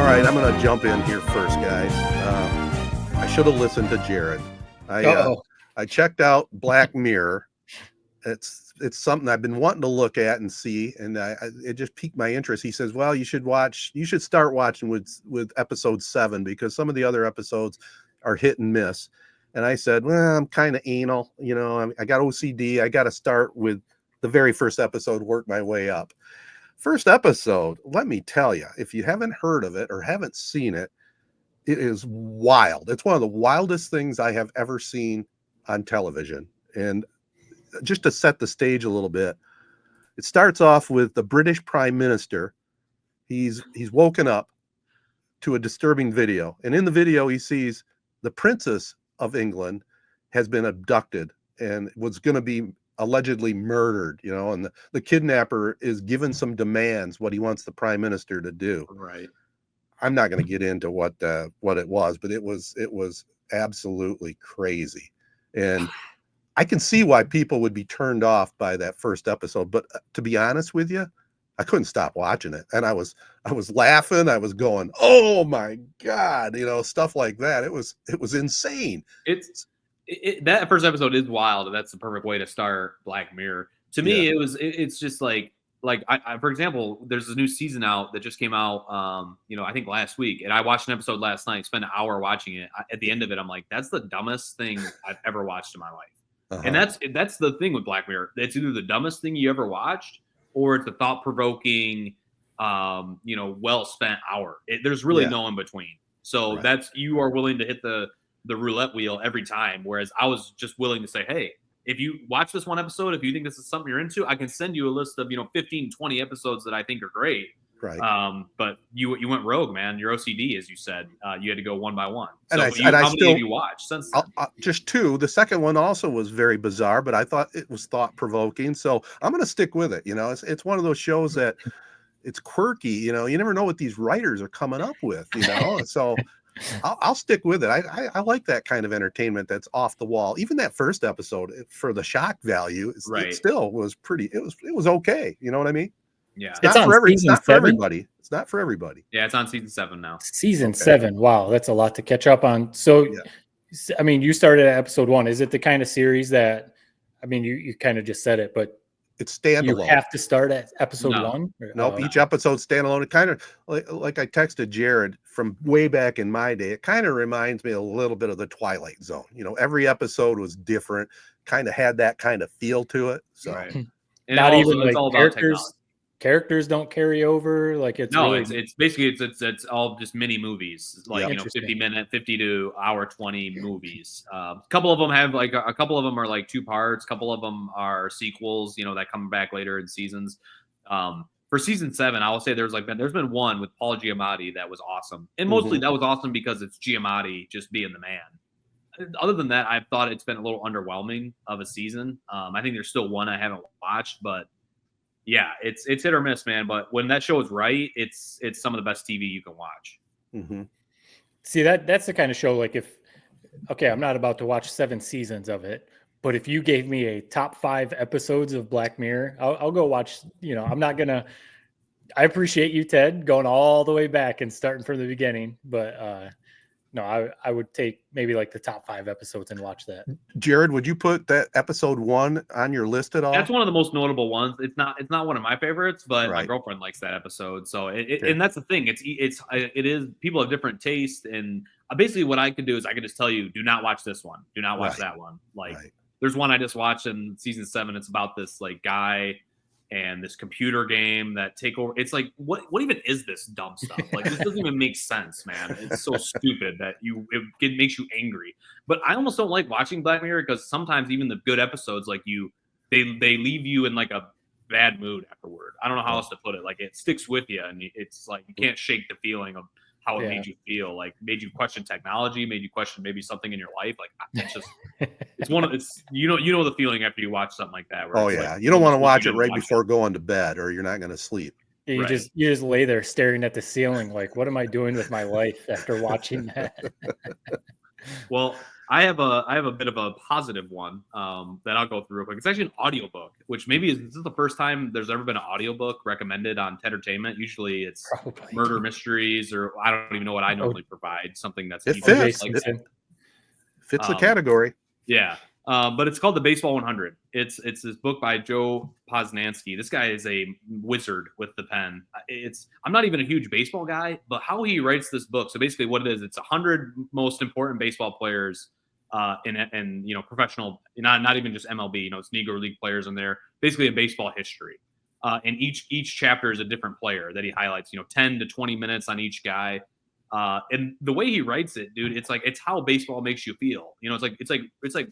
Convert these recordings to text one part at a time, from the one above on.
All right, I'm going to jump in here first, guys. I should have listened to Jared. I checked out Black Mirror. It's something I've been wanting to look at and see, and it just piqued my interest. He says, "Well, you should start watching with episode 7 because some of the other episodes are hit and miss." And I said, "Well, I'm kind of anal, I got OCD. I got to start with the very first episode, work my way up." First episode, let me tell you, if you haven't heard of it or haven't seen it, it is wild. It's one of the wildest things I have ever seen on television. And just to set the stage a little bit, it starts off with the British Prime Minister. He's woken up to a disturbing video. And in the video, he sees the Princess of England has been abducted and was going to be allegedly murdered, and the kidnapper is given some demands, what he wants the prime minister to do. Right. I'm not going to get into what it was, but it was absolutely crazy. And I can see why people would be turned off by that first episode. But to be honest with you, I couldn't stop watching it. And I was laughing. I was going, "Oh my God," stuff like that. It was insane. That first episode is wild, and that's the perfect way to start Black Mirror. To me, it's just like I for example, there's a new season out that just came out, I think last week, and I watched an episode last night, spent an hour watching it. At the end of it, I'm like, that's the dumbest thing I've ever watched in my life. Uh-huh. And that's the thing with Black Mirror. It's either the dumbest thing you ever watched, or it's a thought-provoking, well spent hour. There's really no in between. So that's, you are willing to hit the roulette wheel every time. Whereas I was just willing to say, hey, if you watch this one episode, if you think this is something you're into, I can send you a list of, 15, 20 episodes that I think are great. Right. But you went rogue, man. Your OCD, as you said, you had to go one by one. So how many have you watched since then? Just 2. The second one also was very bizarre, but I thought it was thought provoking. So I'm going to stick with it. It's one of those shows that it's quirky. You never know what these writers are coming up with. So I'll stick with it. I like that kind of entertainment that's off the wall. Even that first episode, for the shock value, it still was pretty. It was okay. You know what I mean? Yeah, it's not for everybody. It's not for everybody. Yeah, it's on season 7 now. Season 7. Wow, that's a lot to catch up on. So, I mean, you started at episode 1. Is it the kind of series that, I mean, you kind of just said it, but it's standalone. You have to start at episode 1? Nope, each episode standalone. It kind of, like I texted Jared from way back in my day, it kind of reminds me a little bit of the Twilight Zone. Every episode was different, kind of had that kind of feel to it. So not even like characters don't carry over. Like it's basically it's all just mini movies, like 50 to hour 20 movies. A couple of them have a couple of them are like 2 parts. A couple of them are sequels, that come back later in seasons. For season 7, I will say there's been one with Paul Giamatti that was awesome, and mostly that was awesome because it's Giamatti just being the man. Other than that, I've thought it's been a little underwhelming of a season. I think there's still one I haven't watched, but yeah, it's hit or miss, man. But when that show is right, it's some of the best TV you can watch. Mm-hmm. See, that's the kind of show, like I'm not about to watch 7 seasons of it, but if you gave me a top 5 episodes of Black Mirror, I'll go watch. I'm not gonna. I appreciate you, Ted, going all the way back and starting from the beginning, but no, I would take maybe like the top 5 episodes and watch that. Jared, would you put that episode 1 on your list at all? That's one of the most notable ones. It's not one of my favorites, but my girlfriend likes that episode. So and that's the thing. It is people have different tastes, and basically what I could do is I could just tell you, do not watch this one. Do not watch that one. There's one I just watched in season 7. It's about this guy and this computer game that take over. It's like, what even is this dumb stuff? This doesn't even make sense, man. It's so stupid that it makes you angry. But I almost don't like watching Black Mirror because sometimes even the good episodes, they leave you in a bad mood afterward. I don't know how else to put it. It sticks with you, and it's you can't shake the feeling of how it made you feel. Made you question technology, made you question maybe something in your life. It's just it's you know the feeling after you watch something like that. You don't want to watch it right before going to bed, or you're not going to sleep. You just lay there staring at the ceiling, what am I doing with my life after watching that? Well, I have a bit of a positive one that I'll go through real quick. It's actually an audiobook, which maybe this is the first time there's ever been an audiobook recommended on Tedertainment. Usually it's probably murder mysteries, or I don't even know what I normally provide. Something that's it fits. Like fits the category. Yeah. But it's called The Baseball 100. It's this book by Joe Posnanski. This guy is a wizard with the pen. I'm not even a huge baseball guy, but how he writes this book. So basically, what it is, it's 100 most important baseball players in professional, not even just MLB. It's Negro League players in there. Basically, in baseball history. And each chapter is a different player that he highlights. 10 to 20 minutes on each guy. And the way he writes it, dude, it's how baseball makes you feel. It's like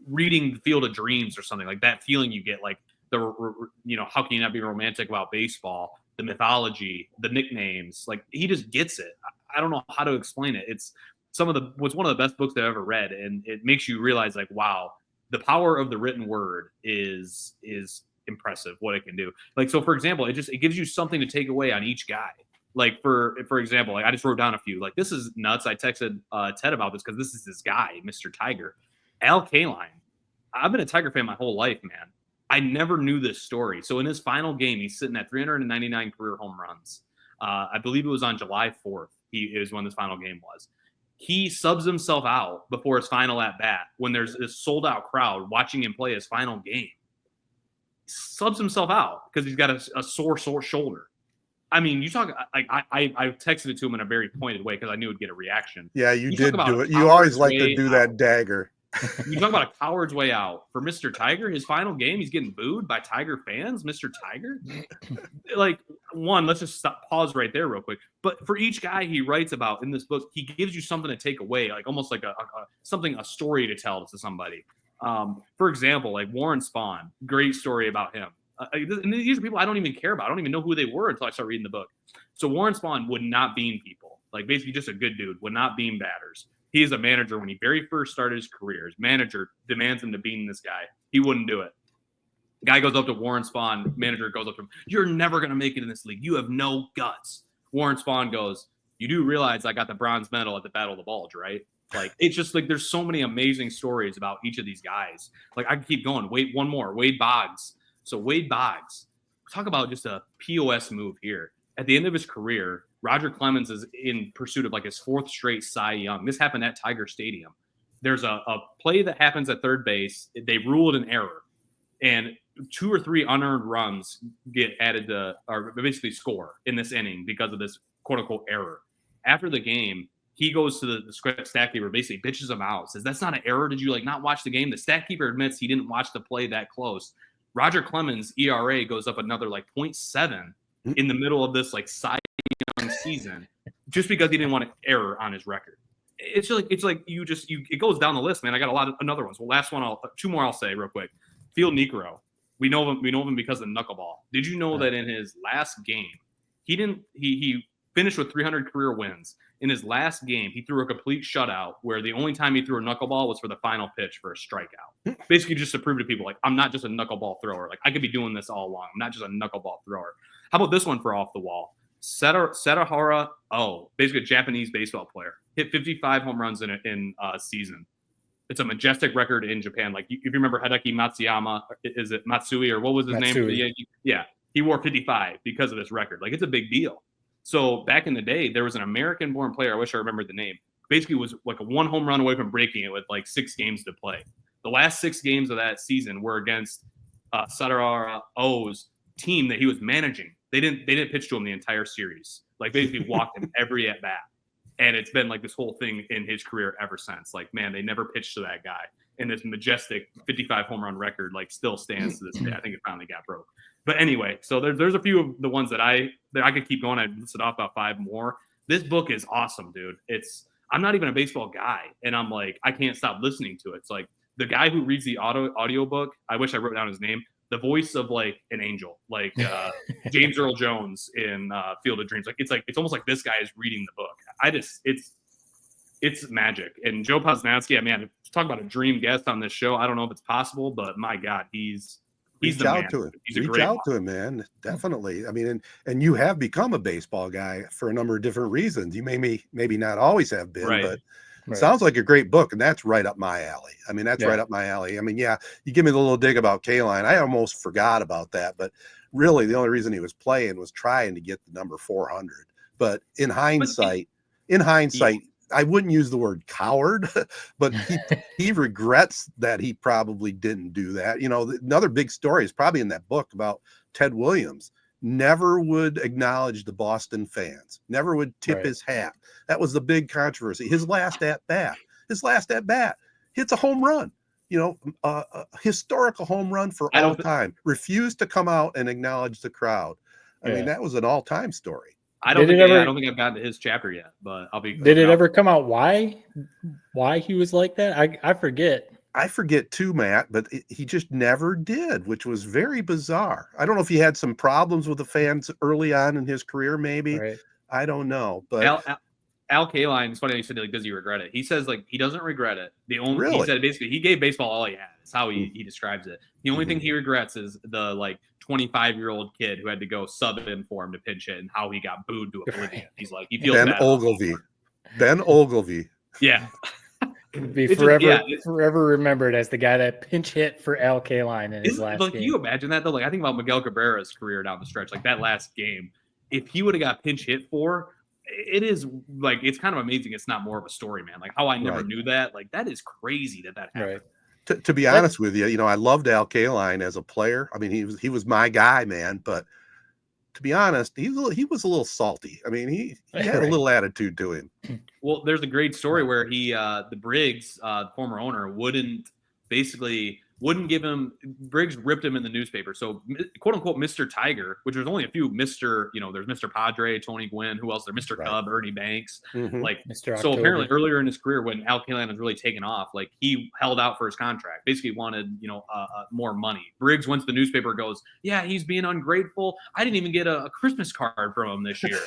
reading the Field of Dreams or something, like that feeling you get, like how can you not be romantic about baseball, the mythology, the nicknames, like he just gets it. I don't know how to explain it. It's what's one of the best books I've ever read. And it makes you realize, like, wow, the power of the written word is impressive, what it can do. Like, so for example, it gives you something to take away on each guy. Like for example, like I just wrote down a few, like, this is nuts. I texted Ted about this because this is his guy, Mr. Tiger. Al Kaline. I've been a Tiger fan my whole life, man. I never knew this story. So in his final game, he's sitting at 399 career home runs. I believe it was on July 4th. Is when this final game was. He subs himself out before his final at bat when there's this sold out crowd watching him play his final game. Subs himself out because he's got a sore shoulder. I mean, you talk like I texted it to him in a very pointed way because I knew it'd get a reaction. Yeah, you did do it. You always like to do that dagger. You talk about a coward's way out. For Mr. Tiger, his final game, he's getting booed by Tiger fans. Mr. Tiger, like, let's just pause right there real quick. But for each guy he writes about in this book, he gives you something to take away, like almost like a story to tell to somebody. For example, like Warren Spahn, great story about him. And these are people I don't even care about. I don't even know who they were until I start reading the book. So Warren Spahn would not beam people, like basically just a good dude, would not beam batters. He is a manager. When he very first started his career, his manager demands him to beam this guy. He wouldn't do it. The guy goes up to Warren Spahn. Manager goes up to him. You're never going to make it in this league. You have no guts. Warren Spahn goes, you do realize I got the bronze medal at the Battle of the Bulge, right? Like, it's just like there's so many amazing stories about each of these guys. Like, I can keep going. Wait, one more. Wade Boggs. So Wade Boggs, talk about just a POS move here. At the end of his career, Roger Clemens is in pursuit of like his fourth straight Cy Young. This happened at Tiger Stadium. There's a play that happens at third base. They rule it an error. And 2 or 3 unearned runs get added to, or basically score in this inning because of this quote unquote error. After the game, he goes to the stat keeper, basically bitches him out, says, that's not an error. Did you like not watch the game? The stat keeper admits he didn't watch the play that close. Roger Clemens' ERA goes up another like 0.7 in the middle of this like Cy Young season, just because he didn't want an error on his record. It's like it goes down the list, man. I got a lot of another ones. Well, last one, 2 more I'll say real quick. Phil Niekro. We know him because of the knuckleball. Did you know that in his last game, he finished with 300 career wins. In his last game, he threw a complete shutout where the only time he threw a knuckleball was for the final pitch for a strikeout. Basically just to prove to people, like, I'm not just a knuckleball thrower. Like, I could be doing this all along. I'm not just a knuckleball thrower. How about this one for off the wall? Satohara, basically a Japanese baseball player. Hit 55 home runs in a season. It's a majestic record in Japan. Like, if you remember Hideki Matsuyama, is it Matsui or what was his name for the Yankees? Yeah, he wore 55 because of this record. Like, it's a big deal. So back in the day, there was an American-born player. I wish I remembered the name. Basically, was like a 1 home run away from breaking it with like 6 games to play. The last 6 games of that season were against Satohara O's team that he was managing. They didn't pitch to him the entire series. Like, basically walked him every at bat. And it's been like this whole thing in his career ever since. Like, man, they never pitched to that guy. And this majestic 55 home run record like still stands to this day. I think it finally got broke. But anyway, so there's a few of the ones that I could keep going. I listed off about 5 more. This book is awesome, dude. I'm not even a baseball guy, and I'm like, I can't stop listening to it. It's like the guy who reads the audio book. I wish I wrote down his name. The voice of like an angel, like James Earl Jones in Field of Dreams. Like it's almost like this guy is reading the book. It's magic. And Joe Posnanski, I mean, talk about a dream guest on this show. I don't know if it's possible, but my God, he's Reach out to him. Reach out to him, man. Definitely. I mean, and you have become a baseball guy for a number of different reasons. You maybe not always have been, right. but Right. Sounds like a great book, and that's right up my alley. I mean, that's right up my alley. I mean, yeah, you give me the little dig about Kaline. I almost forgot about that, but really the only reason he was playing was trying to get the number 400. But in hindsight, I wouldn't use the word coward, but he regrets that he probably didn't do that. You know, another big story is probably in that book about Ted Williams. Never would acknowledge the Boston fans, never would tip his hat. That was the big controversy. His last at bat hits a home run, you know, a historical home run for all time. Refused to come out and acknowledge the crowd. I mean, that was an all-time story. I don't think I've gotten to his chapter yet, but I'll be. Did it ever come out why he was like that? I forget. I forget too, Matt, but he just never did, which was very bizarre. I don't know if he had some problems with the fans early on in his career, maybe. Right. I don't know. But Al Kaline, it's funny you said, like, does he regret it? He says, like, he doesn't regret it. He said basically he gave baseball all he had. That's how he describes it. The only thing he regrets is the, like, 25-year-old kid who had to go sub in for him to pinch hit and how he got booed to oblivion. He's like, he feels bad. Ben Ogilvy. Yeah. Be forever remembered as the guy that pinch hit for Al Kaline in his last game. Can you imagine that though? Like, I think about Miguel Cabrera's career down the stretch, like that last game. If he would have got pinch hit for, it is like, it's kind of amazing. It's not more of a story, man. Like how I never knew that. Like that is crazy that happened. Right. To be honest with you, you know, I loved Al Kaline as a player. I mean, he was my guy, man. But to be honest, he was a little salty. I mean, he had a little attitude to him. Well, there's a great story where the Briggs, the former owner, wouldn't give him. Briggs ripped him in the newspaper. So, quote unquote, Mr. Tiger, which there's only a few Mr. You know, there's Mr. Padre, Tony Gwynn, who else? There, Mr. Cub, Ernie Banks. Like, Mr. So apparently earlier in his career, when Al Kaline was really taken off, like he held out for his contract. Basically, wanted more money. Briggs went to the newspaper, goes, "Yeah, he's being ungrateful. I didn't even get a Christmas card from him this year."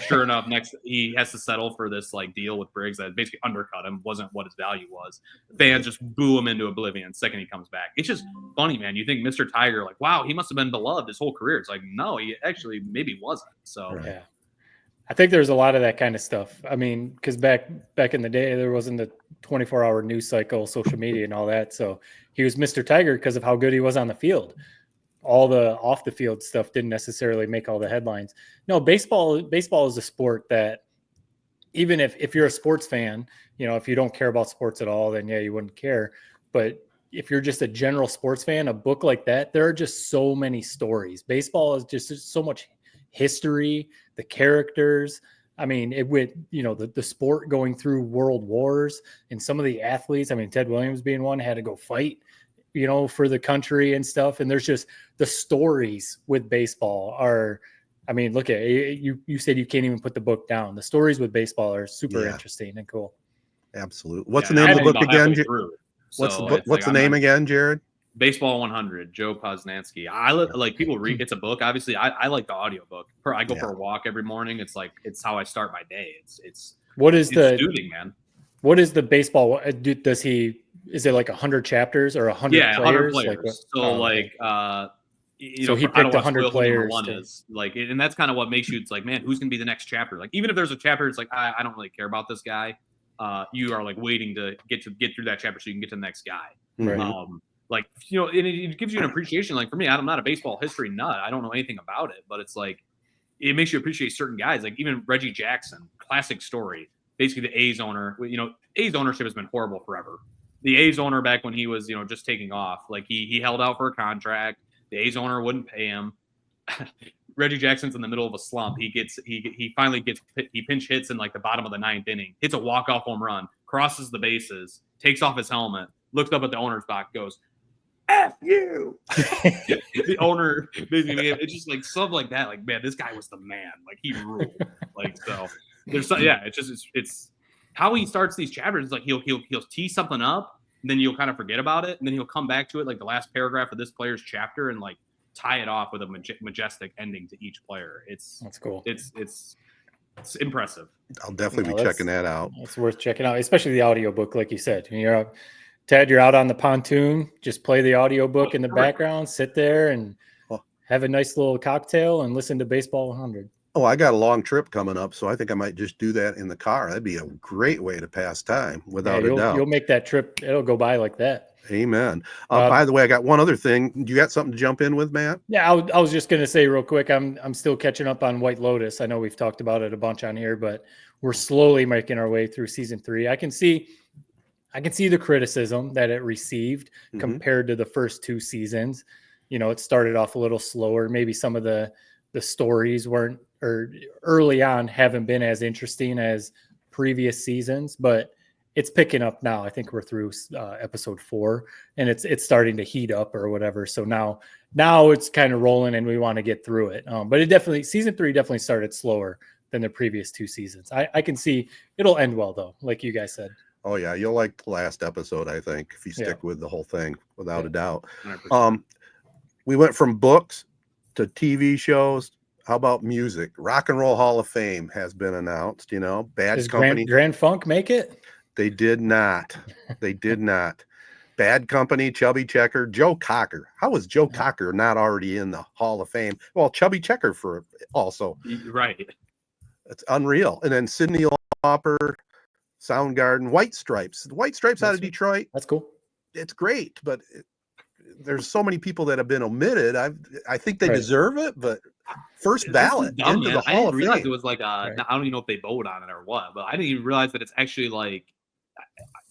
Sure enough, next he has to settle for this like deal with Briggs that basically undercut him. Wasn't what his value was. Fans just boo him into oblivion. Second he comes back. It's just funny, man. You think Mr. Tiger, like, wow, he must have been beloved his whole career. It's like, no, he actually maybe wasn't. So yeah, I think there's a lot of that kind of stuff. I mean, because back in the day, there wasn't the 24-hour news cycle, social media, and all that. So he was Mr. Tiger because of how good he was on the field. All the off the field stuff didn't necessarily make all the headlines. No, baseball is a sport that even if you're a sports fan, you know, if you don't care about sports at all, then yeah, you wouldn't care. But if you're just a general sports fan, a book like that, there are just so many stories. Baseball is just so much history, the characters. I mean, it with, you know, the sport going through world wars and some of the athletes. I mean, Ted Williams being one, had to go fight, you know, for the country and stuff. And there's just the stories with baseball are, I mean, look at it. You said you can't even put the book down. The stories with baseball are super interesting and cool. Absolutely. What's the name of the book again? What's the name again, Jared? Baseball 100, Joe Posnanski. I like people read. It's a book. Obviously, I like the audiobook. I go for a walk every morning. It's like it's how I start my day. It's soothing, man. What is the baseball? Is it like 100 chapters or 100 players? 100 players. So he picked 100 players. And that's kind of what makes you. It's like, man, who's gonna be the next chapter? Like, even if there's a chapter, it's like I don't really care about this guy. You are like waiting to get through that chapter so you can get to the next guy. Right. Like, you know, and it gives you an appreciation. Like for me, I'm not a baseball history nut. I don't know anything about it, but it's like it makes you appreciate certain guys. Like even Reggie Jackson, classic story. Basically, the A's owner. You know, A's ownership has been horrible forever. The A's owner back when he was, you know, just taking off, like he held out for a contract. The A's owner wouldn't pay him. Reggie Jackson's in the middle of a slump. He finally pinch hits in like the bottom of the ninth inning, hits a walk-off home run, crosses the bases, takes off his helmet, looks up at the owner's box, goes, "F you." The owner basically, it's just like stuff like that. Like, man, this guy was the man. Like he ruled. Like, so there's it's how he starts these chapters. It's like he'll tee something up, and then you'll kind of forget about it, and then he'll come back to it like the last paragraph of this player's chapter and like tie it off with a majestic ending to each player. That's cool. It's impressive. I'll definitely be checking that out. It's worth checking out, especially the audiobook, like you said. Ted, you're out on the pontoon, just play the audiobook in the background, sit there and have a nice little cocktail and listen to Baseball 100. Oh, I got a long trip coming up, so I think I might just do that in the car. That'd be a great way to pass time, without a doubt. You'll make that trip. It'll go by like that. Amen. By the way, I got one other thing. Do you got something to jump in with, Matt? Yeah, I was just gonna say real quick. I'm still catching up on White Lotus. I know we've talked about it a bunch on here, but we're slowly making our way through season 3. I can see the criticism that it received compared to the first 2 seasons. It started off a little slower. Maybe some of the stories weren't, or early on haven't been as interesting as previous seasons, but it's picking up now. I think we're through episode 4, and it's starting to heat up or whatever. So now it's kind of rolling, and we want to get through it. But season 3 definitely started slower than the previous 2 seasons. I can see it'll end well though, like you guys said. Oh yeah, you'll like the last episode, I think, if you stick with the whole thing, without a doubt. 100%. We went from books to TV shows. How about music? Rock and Roll Hall of Fame has been announced. Bad Company. Grand Funk make it? They did not. They did not. Bad Company, Chubby Checker, Joe Cocker. How was Joe Cocker not already in the Hall of Fame? Well, Chubby Checker for also. Right. It's unreal. And then Cyndi Lauper, Soundgarden, White Stripes. White Stripes out of Detroit. That's cool. It's great, but there's so many people that have been omitted. I think they deserve it, but first ballot into the Hall of Fame. I didn't realize it was like I don't even know if they vote on it or what, but I didn't even realize that it's actually like,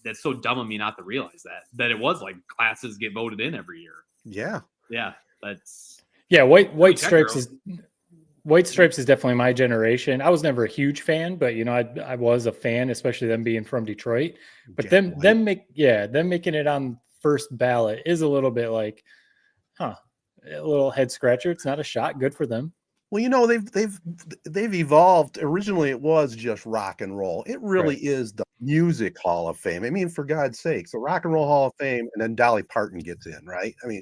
that's so dumb of me not to realize that it was like classes get voted in every year. Yeah. White Stripes is definitely my generation. I was never a huge fan, but I was a fan, especially them being from Detroit. But them making it on first ballot is a little bit like, a little head scratcher. It's not a shot. Good for them. Well, they've evolved. Originally, it was just rock and roll. It really is the Music Hall of Fame. I mean, for God's sakes, the Rock and Roll Hall of Fame, and then Dolly Parton gets in, right? I mean,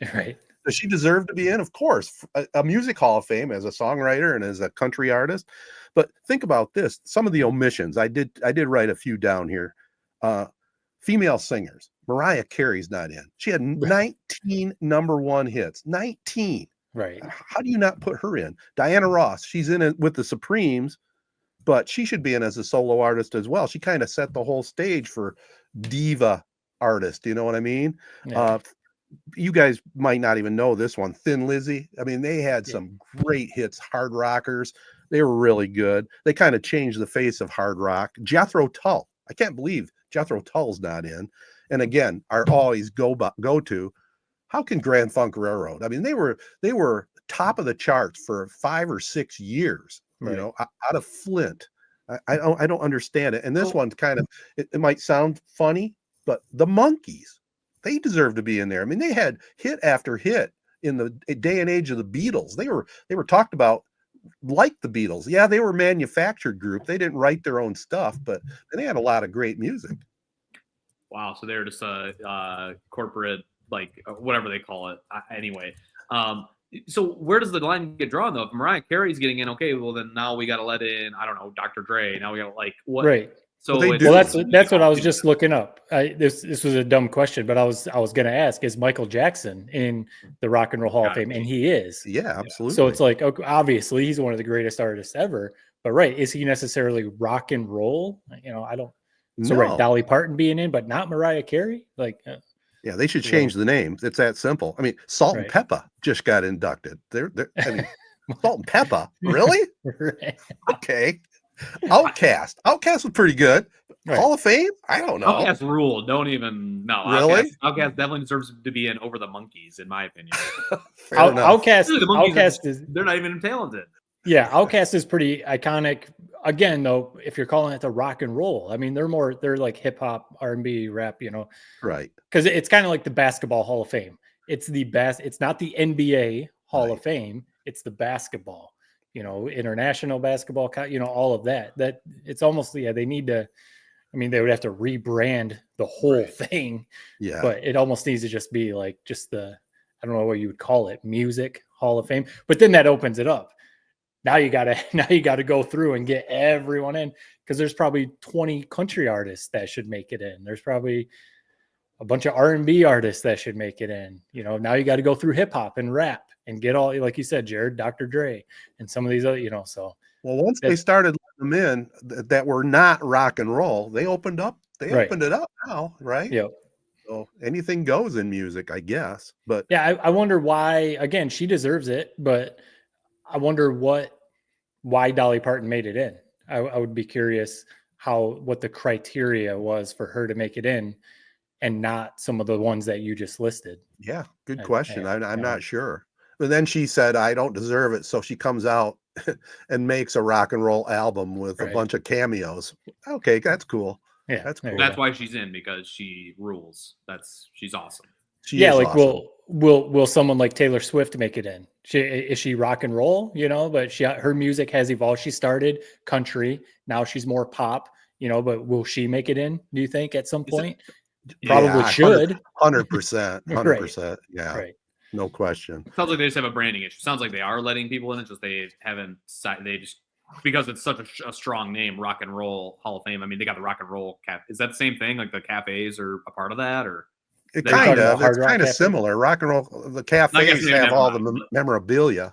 does she deserve to be in? Of course, a Music Hall of Fame as a songwriter and as a country artist. But think about this: some of the omissions. I did write a few down here. Female singers. Mariah Carey's not in. She had 19 number 1 hits. 19. Right. How do you not put her in? Diana Ross, she's in it with the Supremes, but she should be in as a solo artist as well. She kind of set the whole stage for diva artist. You know what I mean? Yeah. You guys might not even know this one. Thin Lizzy. I mean, they had some great hits, hard rockers. They were really good. They kind of changed the face of hard rock. Jethro Tull. I can't believe Jethro Tull's not in. And again, our always go-to. How can Grand Funk Railroad? I mean, they were top of the charts for 5 or 6 years, out of Flint. I don't understand it. And this one's kind of, it might sound funny, but the Monkees, they deserve to be in there. I mean, they had hit after hit in the day and age of the Beatles. They were talked about like the Beatles. Yeah, they were a manufactured group. They didn't write their own stuff, but they had a lot of great music. Wow. So they're just a corporate, like whatever they call it. Anyway. So where does the line get drawn though? If Mariah Carey's getting in, okay, well then now we got to let in, I don't know, Dr. Dre. Now we got to like what? Right. So that's what I was just looking up. This was a dumb question, but I was going to ask: is Michael Jackson in the Rock and Roll Hall of Fame? And he is. Yeah, absolutely. So it's like, okay, obviously he's one of the greatest artists ever. But is he necessarily rock and roll? I don't. So Dolly Parton being in, but not Mariah Carey. Yeah, they should change the name. It's that simple. I mean, Salt and Pepper just got inducted. I mean, Salt and Pepper, really? Okay. Outcast was pretty good. Hall of Fame? I don't know. Outcast ruled. Don't even really. Outcast definitely deserves to be in over the Monkees, in my opinion. Outcast is they're not even talented. Yeah, Outcast is pretty iconic. Again, though, if you're calling it the rock and roll, I mean, they're like hip hop, R&B, rap, right? Because it's kind of like the Basketball Hall of Fame. It's the best. It's not the NBA Hall of Fame. It's the basketball. International basketball. All of that. That it's almost they need to. I mean, they would have to rebrand the whole thing. Yeah, but it almost needs to just be like just the, I don't know what you would call it, Music Hall of Fame. But then that opens it up. Now you gotta go through and get everyone in, because there's probably 20 country artists that should make it in. There's probably a bunch of R&B artists that should make it in. You know, now you got to go through hip hop and rap and get all, like you said, Jared, Dr. Dre, and some of these other, you know, so. Well, once they started letting them in that were not rock and roll, they opened up. They opened it up now, right? Yep. So anything goes in music, I guess. But yeah, I wonder why. Again, she deserves it, but I wonder why Dolly Parton made it in. I would be curious what the criteria was for her to make it in, and not some of the ones that you just listed. Yeah, good question. I'm not sure. But then she said, "I don't deserve it," so she comes out and makes a rock and roll album with a bunch of cameos. Okay, that's cool. Yeah, that's cool. That's why she's in, because she rules. She's awesome. Awesome. Will someone like Taylor Swift make it in? Is she rock and roll? You know, but her music has evolved. She started country, now she's more pop. You know, but will she make it in? Do you think at some point? Probably should. 100%. 100%. Yeah. Right. No question. Sounds like they just have a branding issue. Sounds like they are letting people in. It's just they just, because it's such a strong name, Rock and Roll Hall of Fame. I mean, they got the Rock and Roll Is that the same thing? Like the cafes are a part of that, or? It's kind of similar. Rock and roll, the cafes have all the memorabilia.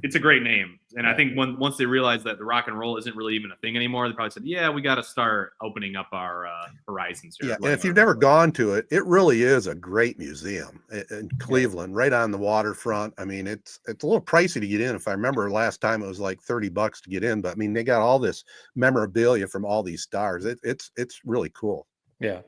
It's a great name. And I think once they realized that the rock and roll isn't really even a thing anymore, they probably said, yeah, we got to start opening up our horizons here. Yeah, and if you've never gone to it, it really is a great museum in Cleveland, right on the waterfront. I mean, it's a little pricey to get in. If I remember last time, it was like $30 to get in. But I mean, they got all this memorabilia from all these stars. It's really cool. Yeah.